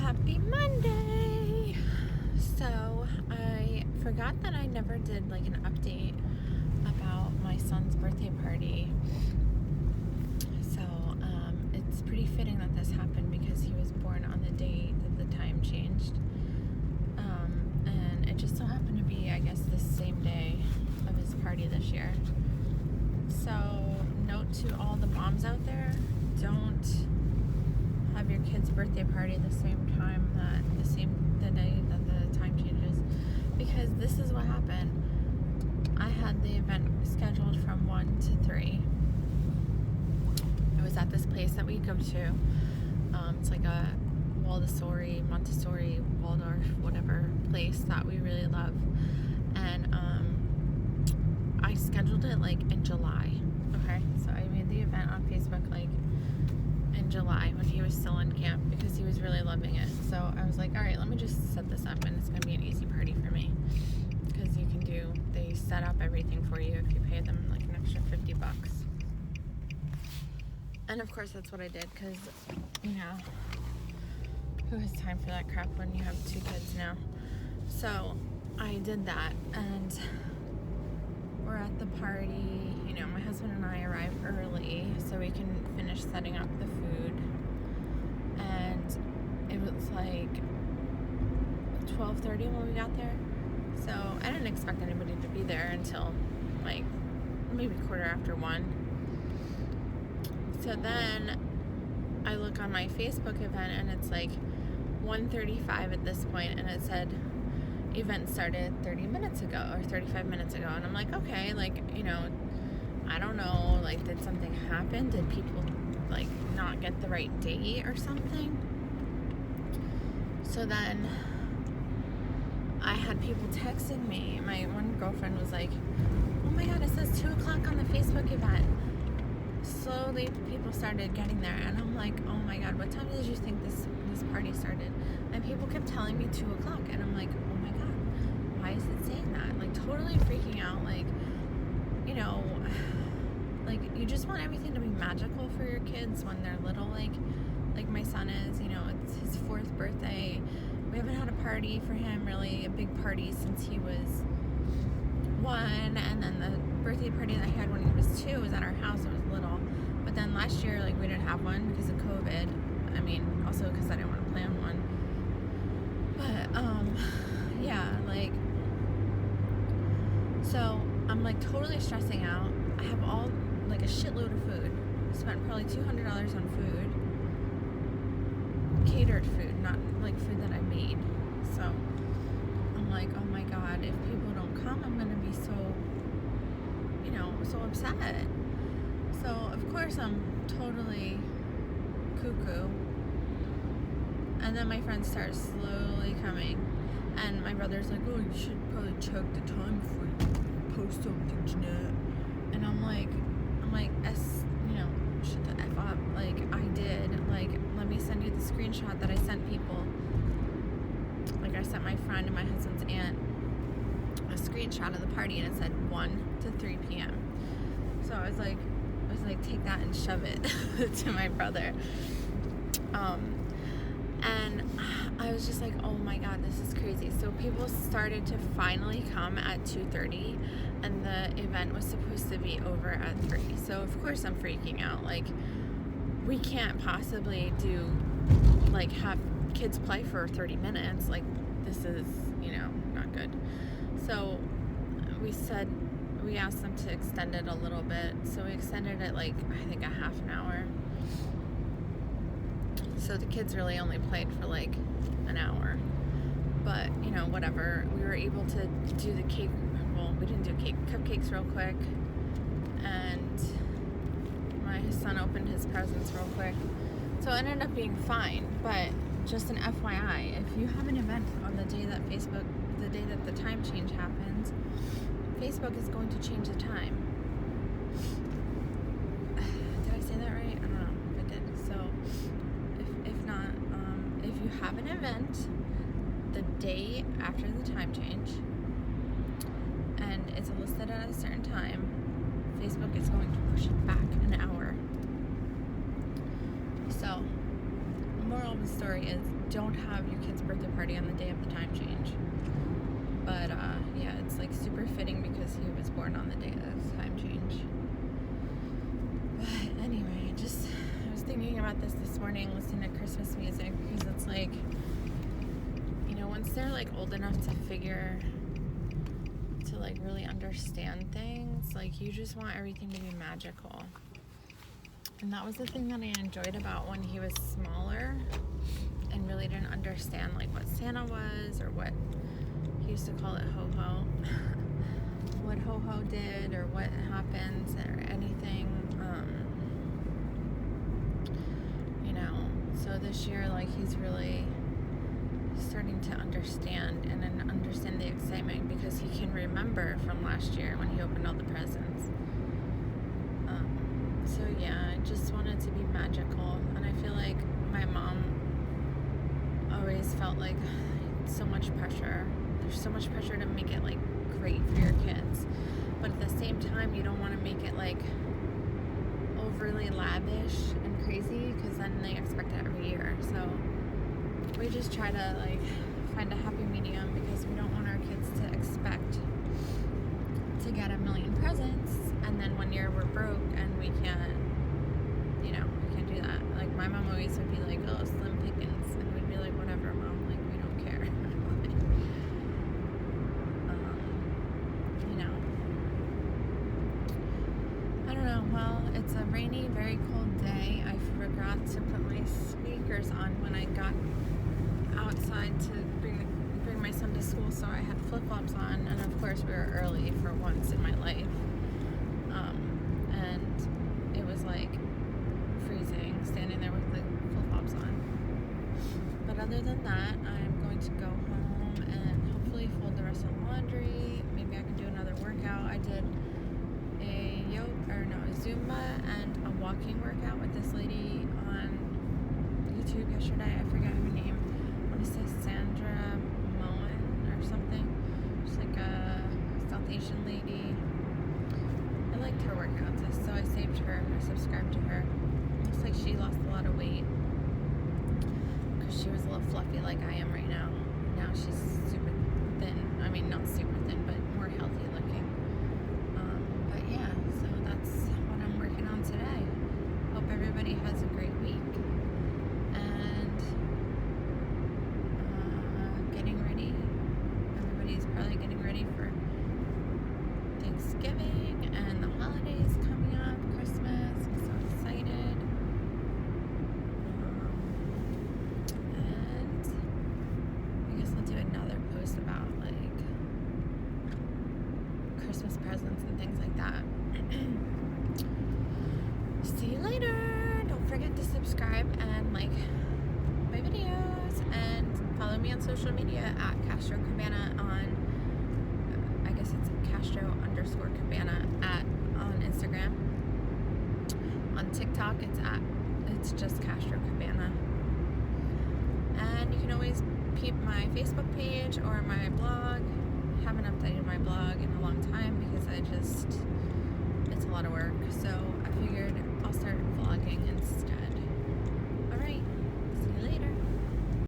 Happy Monday! So I forgot that I never did like an update about my son's birthday party. So it's pretty fitting that this happened because he was born on the day that the time changed. And it just so happened to be, I guess, the same day of his party this year. So note to all the moms out there, don't have your kid's birthday party the same time the day that the time changes, because this is what happened. I had the event scheduled from 1 to 3. It was at this place that we go to. It's like a Montessori, Waldorf, whatever place that we really love. And I scheduled it like in July. Okay, so I made the event on Facebook like in July when he was still in camp because he was really loving it. So I was like, all right, let me just set this up and it's gonna be an easy party for me, because they set up everything for you if you pay them like an extra $50. And of course that's what I did, because who has time for that crap when you have 2 kids now? So I did that, and we're at the party. My husband and I arrive early so we can finish setting up the food. And it was like 12:30 when we got there. So I didn't expect anybody to be there until like maybe 1:15. So then I look on my Facebook event and it's like 1:35 at this point, and it said event started 30 minutes ago or 35 minutes ago. And I'm like, okay, like, I don't know, like, did something happen? Did people like not get the right date or something? So then I had people texting me. My one girlfriend was like, oh my god, it says 2 o'clock on the Facebook event. Slowly people started getting there, and I'm like, oh my god, what time did you think this party started? And people kept telling me 2 o'clock, and I'm like, oh my god, why is it saying that? Like, totally freaking out. Like, like, you just want everything to be magical for your kids when they're little, like my son is. It's his 4th birthday. We haven't had a party for him, really a big party, since he was 1, and then the birthday party that he had when he was 2 was at our house. It was little, but then last year, like, we didn't have one because of COVID. I mean, also because I didn't want to plan one. But yeah, like, so I'm like totally stressing out. I have like a shitload of food. I spent probably $200 on food, catered food, not like food that I made. So I'm like, oh my god, if people don't come, I'm gonna be so upset. So of course I'm totally cuckoo. And then my friends start slowly coming, and my brother's like, oh, you should probably check the time before you post something, Jeanette. And I'm like, shut the F up. Like, I did. Like, let me send you the screenshot that I sent people. Like, I sent my friend and my husband's aunt a screenshot of the party, and it said 1 to 3 p.m. So I was like, take that and shove it to my brother. And I was just like, oh my god, this is crazy. So people started to finally come at 2:30, and the event was supposed to be over at 3. So of course I'm freaking out. Like, we can't possibly have kids play for 30 minutes. Like, this is, not good. So we asked them to extend it a little bit. So we extended it like, I think, a half an hour. So the kids really only played for like an hour. But, whatever. We were able to do the cake. Well, we didn't do cupcakes real quick. And my son opened his presents real quick. So it ended up being fine. But just an FYI, if you have an event on the day that the time change happens, Facebook is going to change the time. Did I say that right? I don't know if I did. So if not, if you have an event the day after the time change and it's listed at a certain time, Facebook is going to push it back an hour. So moral of the story is don't have your kid's birthday party on the day of the time change. But yeah, it's like super fitting because he was born on the day of the time change. But anyway, I was thinking about this morning, listening to Christmas music, because it's like, you know, once they're like old enough to like really understand things, like you just want everything to be magical. And that was the thing that I enjoyed about when he was smaller and really didn't understand like what Santa was, or what he used to call it ho-ho, what ho-ho did or what happens or anything. You know, so this year, like, he's really starting to understand and then understand the excitement because he can remember from last year when he opened all the presents. So yeah, I just want it to be magical, and I feel like my mom always felt like so much pressure. There's so much pressure to make it like great for your kids, but at the same time you don't want to make it like overly lavish and crazy, because then they expect it every year. So we just try to like find a happy medium, because we don't want our kids to expect to get a million presents and then one year we're broke and we can't do that. Like my mom always would be like, oh, slim pickings, and we'd be like, whatever, Mom, like we don't care. You know, I don't know. Well, it's a rainy, very cold day. I forgot to put my sneakers on when I got outside to bring my son to school, so I had flip-flops on, and of course we were early for once in my life, and it was like freezing standing there with the flip-flops on. But other than that, I'm going to go home and hopefully fold the rest of the laundry. Maybe I can do another workout. I did a Zumba and a walking workout with this lady on YouTube yesterday. I forget her name. I want to say Sandra or something. She's like a South Asian lady. I liked her workouts, so I saved her. I subscribed to her. Looks like she lost a lot of weight because she was a little fluffy like I am right now. Now she's super thin. I mean, not super thin, but more healthy looking. But yeah, so that's what I'm working on today. Hope everybody has a great week. And getting ready. Everybody's probably getting ready for Thanksgiving and the holidays coming up, Christmas. I'm so excited. And I guess I'll do another post about like Christmas presents and things like that. See you later. Don't forget to subscribe and like my videos, and follow me on social media at Castro Cabana on, I guess it's Castro_Cabana on Instagram. On TikTok, it's just Castro Cabana. And you can always peep my Facebook page or my blog. Haven't updated my blog in a long time because it's a lot of work. So I figured I'll start vlogging instead.